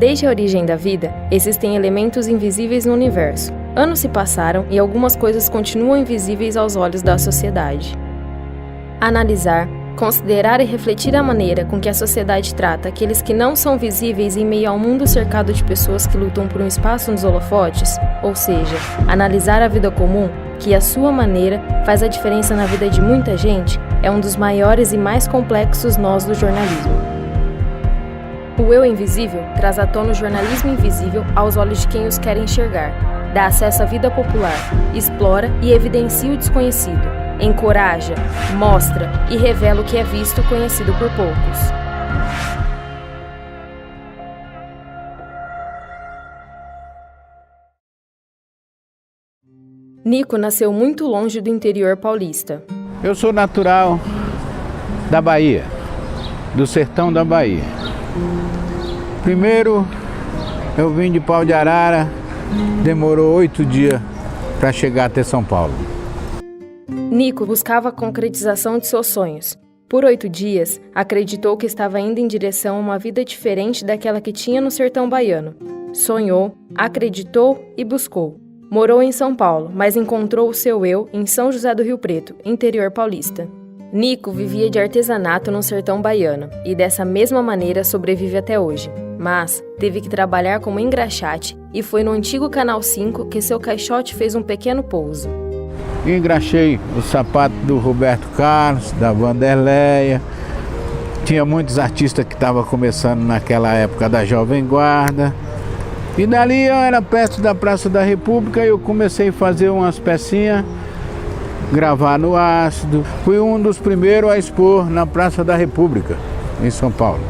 Desde a origem da vida, existem elementos invisíveis no universo. Anos se passaram e algumas coisas continuam invisíveis aos olhos da sociedade. Analisar, considerar e refletir a maneira com que a sociedade trata aqueles que não são visíveis em meio ao mundo cercado de pessoas que lutam por um espaço nos holofotes, ou seja, analisar a vida comum, que à sua maneira faz a diferença na vida de muita gente, é um dos maiores e mais complexos nós do jornalismo. O eu invisível traz à tona o jornalismo invisível aos olhos de quem os quer enxergar, dá acesso à vida popular, explora e evidencia o desconhecido, encoraja, mostra e revela o que é visto e conhecido por poucos. Nico nasceu muito longe do interior paulista. Eu sou natural da Bahia, do sertão da Bahia. Primeiro, eu vim de Pau de Arara, demorou 8 dias para chegar até São Paulo. Nico buscava a concretização de seus sonhos. Por 8 dias, acreditou que estava indo em direção a uma vida diferente daquela que tinha no sertão baiano. Sonhou, acreditou e buscou. Morou em São Paulo, mas encontrou o seu eu em São José do Rio Preto, interior paulista. Nico vivia de artesanato no sertão baiano e dessa mesma maneira sobrevive até hoje. Mas teve que trabalhar como engraxate e foi no antigo Canal 5 que seu caixote fez um pequeno pouso. Engraxei o sapato do Roberto Carlos, da Vanderleia. Tinha muitos artistas que estavam começando naquela época da Jovem Guarda. E dali eu era perto da Praça da República e eu comecei a fazer umas pecinhas, gravar no ácido. Fui um dos primeiros a expor na Praça da República, em São Paulo.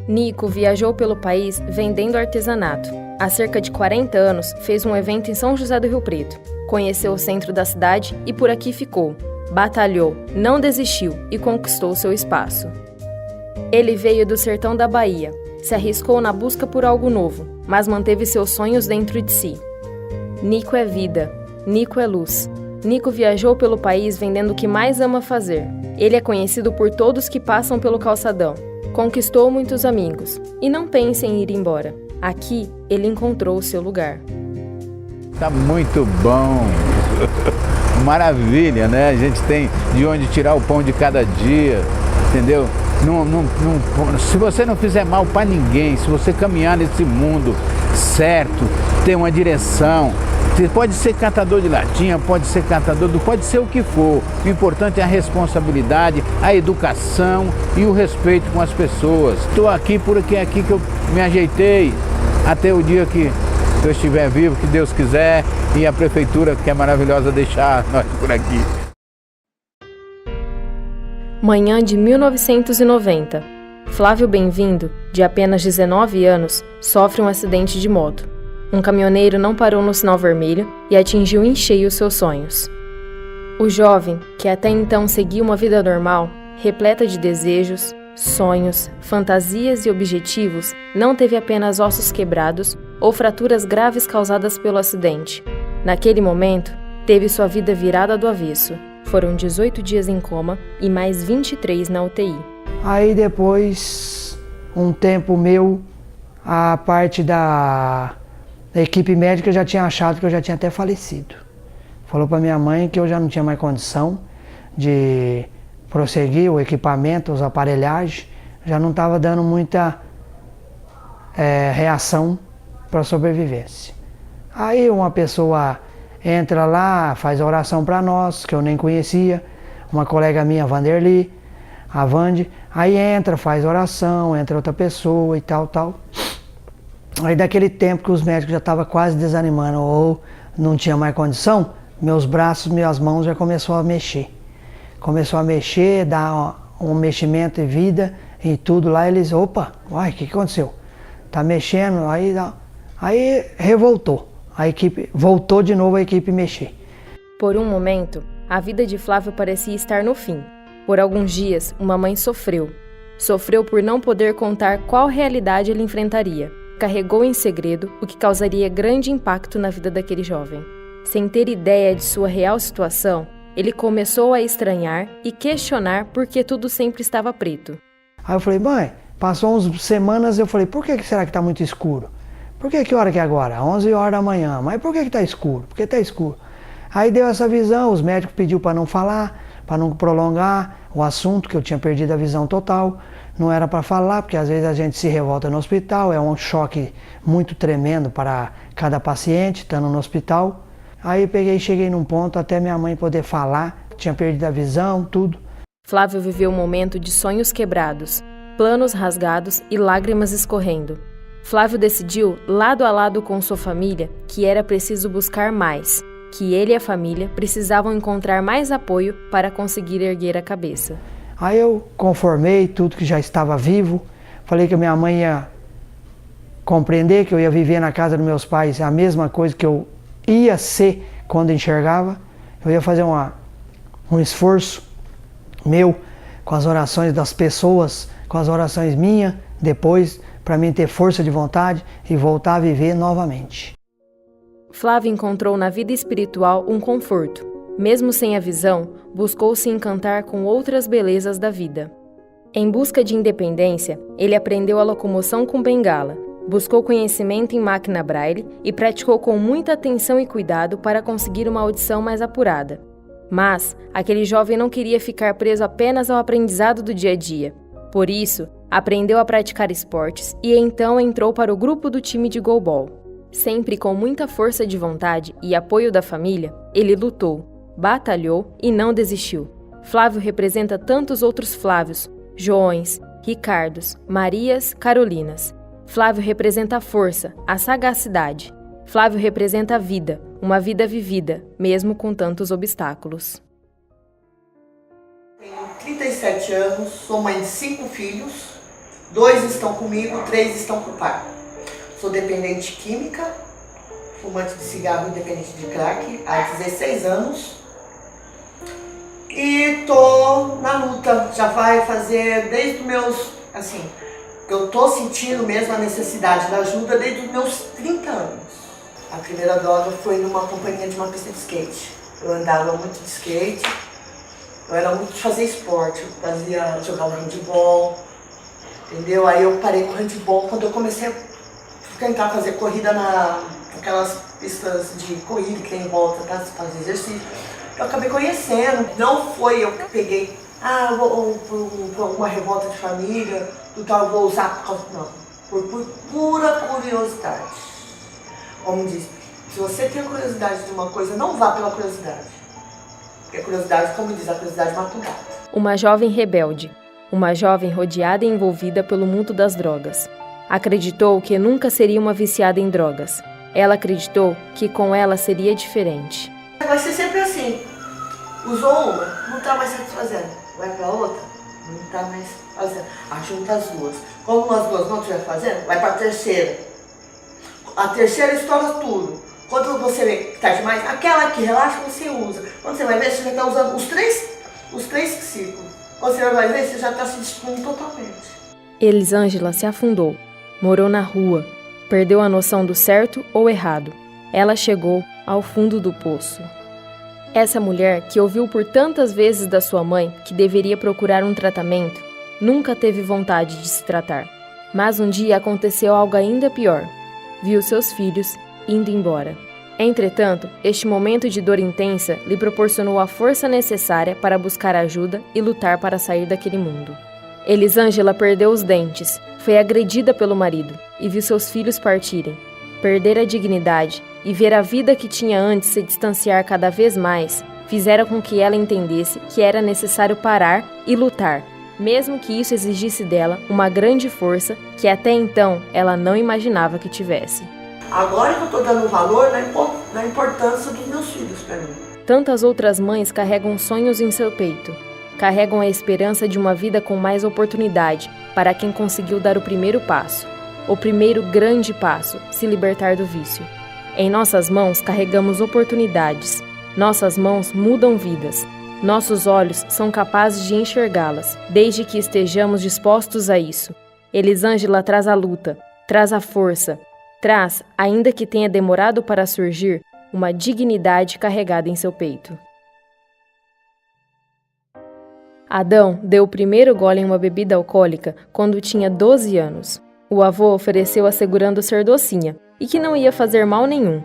Nico viajou pelo país vendendo artesanato. Há cerca de 40 anos, fez um evento em São José do Rio Preto. Conheceu o centro da cidade e por aqui ficou. Batalhou, não desistiu e conquistou seu espaço. Ele veio do sertão da Bahia, se arriscou na busca por algo novo, mas manteve seus sonhos dentro de si. Nico é vida, Nico é luz. Nico viajou pelo país vendendo o que mais ama fazer. Ele é conhecido por todos que passam pelo calçadão. Conquistou muitos amigos. E não pense em ir embora. Aqui, ele encontrou o seu lugar. Tá muito bom. Maravilha, né? A gente tem de onde tirar o pão de cada dia, entendeu? Se você não fizer mal para ninguém, se você caminhar nesse mundo certo, ter uma direção, você pode ser catador de latinha, pode ser pode ser o que for. O importante é a responsabilidade, a educação e o respeito com as pessoas. Estou aqui porque é aqui que eu me ajeitei até o dia que eu estiver vivo, que Deus quiser, e a prefeitura, que é maravilhosa, deixar nós por aqui. Manhã de 1990. Flávio Bem-vindo, de apenas 19 anos, sofre um acidente de moto. Um caminhoneiro não parou no sinal vermelho e atingiu em cheio seus sonhos. O jovem, que até então seguia uma vida normal, repleta de desejos, sonhos, fantasias e objetivos, não teve apenas ossos quebrados ou fraturas graves causadas pelo acidente. Naquele momento, teve sua vida virada do avesso. Foram 18 dias em coma e mais 23 na UTI. Aí depois, um tempo meu, a parte da equipe médica já tinha achado que eu já tinha até falecido. Falou para minha mãe que eu já não tinha mais condição de prosseguir o equipamento, as aparelhagens, já não estava dando muita reação para a sobrevivência. Aí uma pessoa entra lá, faz a oração para nós, que eu nem conhecia, uma colega minha, Vanderly, a Vande, aí entra, faz oração, entra outra pessoa e tal. Aí daquele tempo que os médicos já estavam quase desanimando ou não tinha mais condição, meus braços, minhas mãos já começou a mexer. Começou a mexer, dar um meximento de vida e tudo lá, eles, opa, uai, o que aconteceu? Tá mexendo, aí revoltou. A equipe, voltou de novo a equipe mexer. Por um momento, a vida de Flávio parecia estar no fim. Por alguns dias, uma mãe sofreu. Sofreu por não poder contar qual realidade ele enfrentaria. Carregou em segredo, o que causaria grande impacto na vida daquele jovem. Sem ter ideia de sua real situação, ele começou a estranhar e questionar por que tudo sempre estava preto. Aí eu falei, mãe, passou umas semanas, eu falei, por que será que está muito escuro? Por que hora que é agora? 11 horas da manhã. Mas por que está escuro? Por que está escuro? Aí deu essa visão, os médicos pediu para não falar, para não prolongar o assunto, que eu tinha perdido a visão total. Não era para falar, porque às vezes a gente se revolta no hospital, é um choque muito tremendo para cada paciente, estando no hospital. Aí cheguei num ponto até minha mãe poder falar, tinha perdido a visão, tudo. Flávio viveu um momento de sonhos quebrados, planos rasgados e lágrimas escorrendo. Flávio decidiu, lado a lado com sua família, que era preciso buscar mais, que ele e a família precisavam encontrar mais apoio para conseguir erguer a cabeça. Aí eu conformei tudo que já estava vivo, falei que a minha mãe ia compreender que eu ia viver na casa dos meus pais a mesma coisa que eu ia ser quando enxergava. Eu ia fazer um esforço meu com as orações das pessoas, com as orações minhas, depois para mim ter força de vontade e voltar a viver novamente. Flávio encontrou na vida espiritual um conforto. Mesmo sem a visão, buscou se encantar com outras belezas da vida. Em busca de independência, ele aprendeu a locomoção com bengala, buscou conhecimento em máquina braille e praticou com muita atenção e cuidado para conseguir uma audição mais apurada. Mas aquele jovem não queria ficar preso apenas ao aprendizado do dia a dia. Por isso, aprendeu a praticar esportes e então entrou para o grupo do time de goalball. Sempre com muita força de vontade e apoio da família, ele lutou, batalhou e não desistiu. Flávio representa tantos outros Flávios, Joões, Ricardos, Marias, Carolinas. Flávio representa a força, a sagacidade. Flávio representa a vida, uma vida vivida, mesmo com tantos obstáculos. Tenho 37 anos, sou mãe de 5 filhos, 2 estão comigo, 3 estão com o pai. Sou dependente química, fumante de cigarro e dependente de crack há 16 anos. E tô na luta, já vai fazer desde os meus, assim, eu tô sentindo mesmo a necessidade da ajuda desde os meus 30 anos. A primeira droga foi numa companhia de uma pista de skate. Eu andava muito de skate, eu era muito de fazer esporte, eu jogava handebol, entendeu? Aí eu parei com o handebol quando eu comecei a tentar fazer corrida naquelas pistas de corrida que tem em volta, tá? Fazer exercício. Eu acabei conhecendo, não foi eu que peguei, por uma revolta de família, do tal, eu vou usar por causa, não, por pura curiosidade. Como diz, se você tem curiosidade de uma coisa, não vá pela curiosidade. Porque a curiosidade, como diz, a curiosidade mata o gato. Uma jovem rebelde, uma jovem rodeada e envolvida pelo mundo das drogas. Acreditou que nunca seria uma viciada em drogas. Ela acreditou que com ela seria diferente. Vai ser sempre assim. Usou uma, não está mais satisfazendo. Vai para outra, não está mais fazendo. Junta as duas. Como as duas não estiver fazendo, vai para a terceira. A terceira estoura tudo. Quando você vê que está demais, aquela que relaxa, você usa. Quando você vai ver, você já está usando os três ciclos. Quando você vai ver, você já está se destruindo totalmente. Elisângela se afundou. Morou na rua. Perdeu a noção do certo ou errado. Ela chegou ao fundo do poço. Essa mulher, que ouviu por tantas vezes da sua mãe que deveria procurar um tratamento, nunca teve vontade de se tratar. Mas um dia aconteceu algo ainda pior. Viu seus filhos indo embora. Entretanto, este momento de dor intensa lhe proporcionou a força necessária para buscar ajuda e lutar para sair daquele mundo. Elisângela perdeu os dentes, foi agredida pelo marido e viu seus filhos partirem. Perder a dignidade e ver a vida que tinha antes se distanciar cada vez mais fizeram com que ela entendesse que era necessário parar e lutar, mesmo que isso exigisse dela uma grande força que até então ela não imaginava que tivesse. Agora que eu estou dando valor na importância dos meus filhos para mim. Tantas outras mães carregam sonhos em seu peito. Carregam a esperança de uma vida com mais oportunidade para quem conseguiu dar o primeiro passo. O primeiro grande passo, se libertar do vício. Em nossas mãos carregamos oportunidades. Nossas mãos mudam vidas. Nossos olhos são capazes de enxergá-las, desde que estejamos dispostos a isso. Elisângela traz a luta, traz a força, traz, ainda que tenha demorado para surgir, uma dignidade carregada em seu peito. Adão deu o primeiro gole em uma bebida alcoólica quando tinha 12 anos. O avô ofereceu assegurando ser docinha, e que não ia fazer mal nenhum.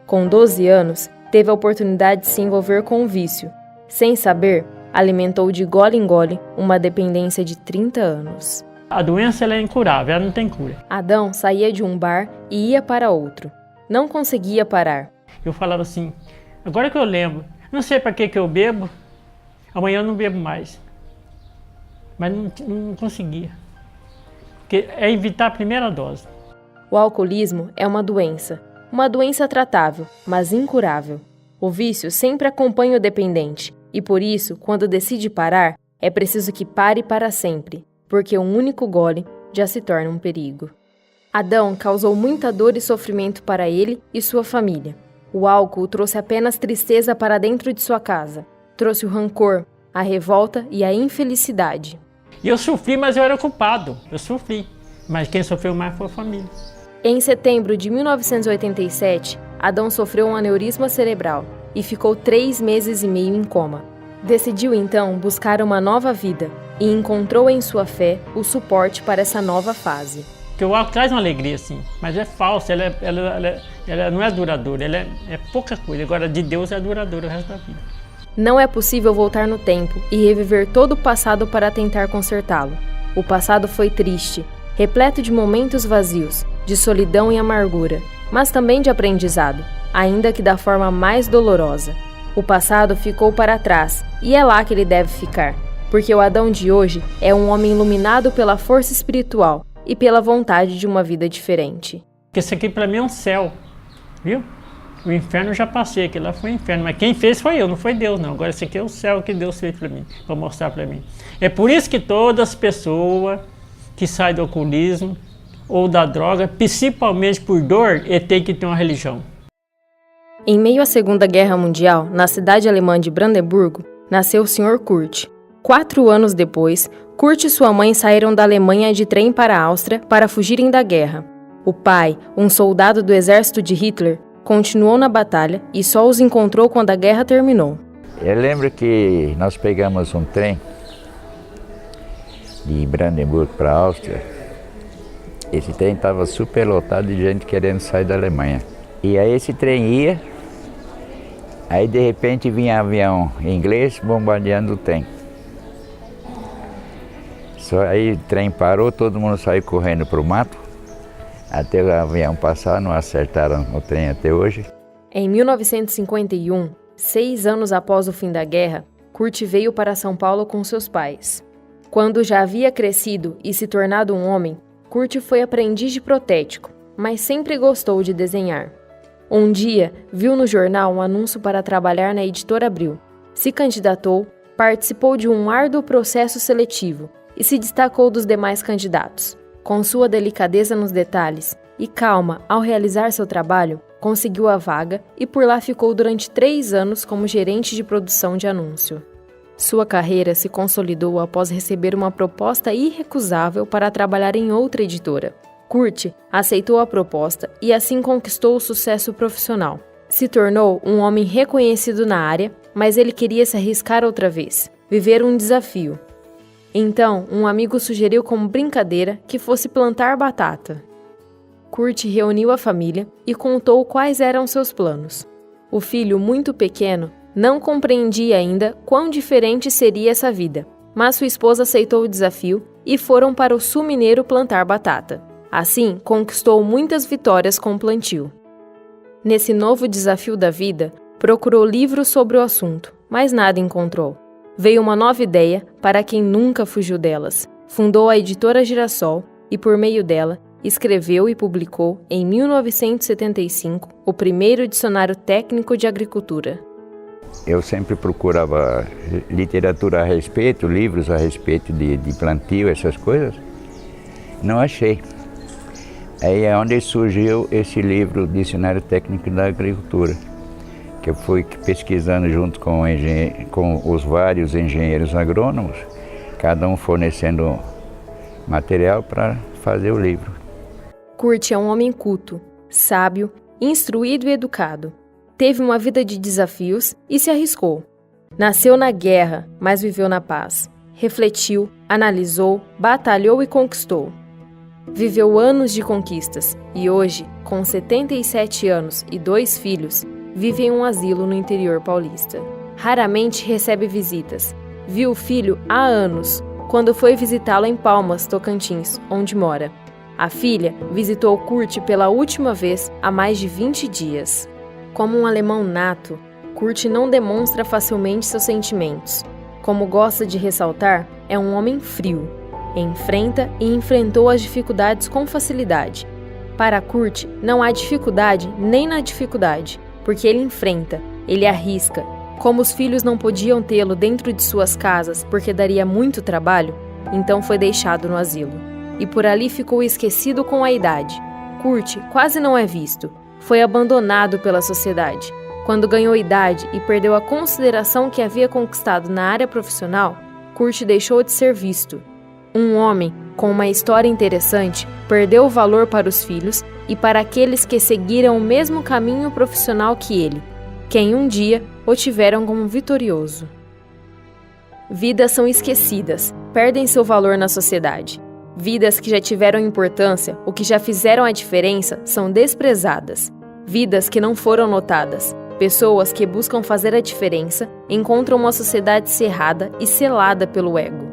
Com 12 anos, teve a oportunidade de se envolver com o vício. Sem saber, alimentou de gole em gole uma dependência de 30 anos. A doença ela é incurável, ela não tem cura. Adão saía de um bar e ia para outro. Não conseguia parar. Eu falava assim, agora que eu lembro, não sei para que eu bebo, amanhã eu não bebo mais. Mas não conseguia. Porque é evitar a primeira dose. O alcoolismo é uma doença tratável, mas incurável. O vício sempre acompanha o dependente, e por isso, quando decide parar, é preciso que pare para sempre, porque um único gole já se torna um perigo. Adão causou muita dor e sofrimento para ele e sua família. O álcool trouxe apenas tristeza para dentro de sua casa. Trouxe o rancor, a revolta e a infelicidade. E eu sofri, mas eu era culpado. Eu sofri. Mas quem sofreu mais foi a família. Em setembro de 1987, Adão sofreu um aneurisma cerebral e ficou 3 meses e meio em coma. Decidiu então buscar uma nova vida e encontrou em sua fé o suporte para essa nova fase. Porque o álcool traz uma alegria, sim, mas é falsa, ela não é duradoura, ela é pouca coisa. Agora, de Deus é duradoura o resto da vida. Não é possível voltar no tempo e reviver todo o passado para tentar consertá-lo. O passado foi triste, repleto de momentos vazios, de solidão e amargura, mas também de aprendizado, ainda que da forma mais dolorosa. O passado ficou para trás e é lá que ele deve ficar, porque o Adão de hoje é um homem iluminado pela força espiritual e pela vontade de uma vida diferente. Porque isso aqui para mim é um céu, viu? O inferno eu já passei, aquilo lá foi o inferno, mas quem fez foi eu, não foi Deus não. Agora esse aqui é o céu que Deus fez para mim, para mostrar para mim. É por isso que todas as pessoas que saem do alcoolismo ou da droga, principalmente por dor, tem que ter uma religião. Em meio à Segunda Guerra Mundial, na cidade alemã de Brandemburgo, nasceu o Sr. Kurt. 4 anos depois, Kurt e sua mãe saíram da Alemanha de trem para a Áustria para fugirem da guerra. O pai, um soldado do exército de Hitler, continuou na batalha e só os encontrou quando a guerra terminou. Eu lembro que nós pegamos um trem de Brandemburgo para a Áustria. Esse trem estava super lotado de gente querendo sair da Alemanha. E aí esse trem ia, aí de repente vinha avião inglês bombardeando o trem. Só aí o trem parou, todo mundo saiu correndo para o mato, até o avião passar, não acertaram o trem até hoje. Em 1951, 6 anos após o fim da guerra, Kurt veio para São Paulo com seus pais. Quando já havia crescido e se tornado um homem, Kurt foi aprendiz de protético, mas sempre gostou de desenhar. Um dia, viu no jornal um anúncio para trabalhar na Editora Abril. Se candidatou, participou de um árduo processo seletivo e se destacou dos demais candidatos. Com sua delicadeza nos detalhes e calma ao realizar seu trabalho, conseguiu a vaga e por lá ficou durante 3 anos como gerente de produção de anúncio. Sua carreira se consolidou após receber uma proposta irrecusável para trabalhar em outra editora. Kurt aceitou a proposta e assim conquistou o sucesso profissional. Se tornou um homem reconhecido na área, mas ele queria se arriscar outra vez, viver um desafio. Então, um amigo sugeriu como brincadeira que fosse plantar batata. Kurt reuniu a família e contou quais eram seus planos. O filho, muito pequeno, não compreendia ainda quão diferente seria essa vida, mas sua esposa aceitou o desafio e foram para o sul mineiro plantar batata. Assim, conquistou muitas vitórias com o plantio. Nesse novo desafio da vida, procurou livros sobre o assunto, mas nada encontrou. Veio uma nova ideia para quem nunca fugiu delas. Fundou a editora Girassol e, por meio dela, escreveu e publicou, em 1975, o primeiro dicionário técnico de agricultura. Eu sempre procurava literatura a respeito, livros a respeito de plantio, essas coisas. Não achei. Aí é onde surgiu esse livro, Dicionário Técnico da Agricultura, que eu fui pesquisando junto com os vários engenheiros agrônomos, cada um fornecendo material para fazer o livro. Kurt é um homem culto, sábio, instruído e educado. Teve uma vida de desafios e se arriscou. Nasceu na guerra, mas viveu na paz. Refletiu, analisou, batalhou e conquistou. Viveu anos de conquistas e hoje, com 77 anos e 2 filhos, vive em um asilo no interior paulista. Raramente recebe visitas. Viu o filho há anos, quando foi visitá-lo em Palmas, Tocantins, onde mora. A filha visitou Kurt pela última vez há mais de 20 dias. Como um alemão nato, Kurt não demonstra facilmente seus sentimentos. Como gosta de ressaltar, é um homem frio. Enfrenta e enfrentou as dificuldades com facilidade. Para Kurt, não há dificuldade nem na dificuldade, porque ele enfrenta, ele arrisca. Como os filhos não podiam tê-lo dentro de suas casas porque daria muito trabalho, então foi deixado no asilo. E por ali ficou esquecido com a idade. Kurt quase não é visto. Foi abandonado pela sociedade. Quando ganhou idade e perdeu a consideração que havia conquistado na área profissional, Kurt deixou de ser visto. Um homem com uma história interessante perdeu o valor para os filhos e para aqueles que seguiram o mesmo caminho profissional que ele, quem um dia o tiveram como vitorioso. Vidas são esquecidas, perdem seu valor na sociedade. Vidas que já tiveram importância ou que já fizeram a diferença são desprezadas. Vidas que não foram notadas. Pessoas que buscam fazer a diferença encontram uma sociedade cerrada e selada pelo ego.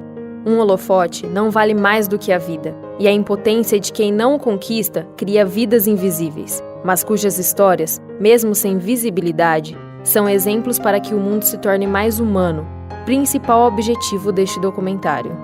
Um holofote não vale mais do que a vida, e a impotência de quem não o conquista cria vidas invisíveis, mas cujas histórias, mesmo sem visibilidade, são exemplos para que o mundo se torne mais humano, principal objetivo deste documentário.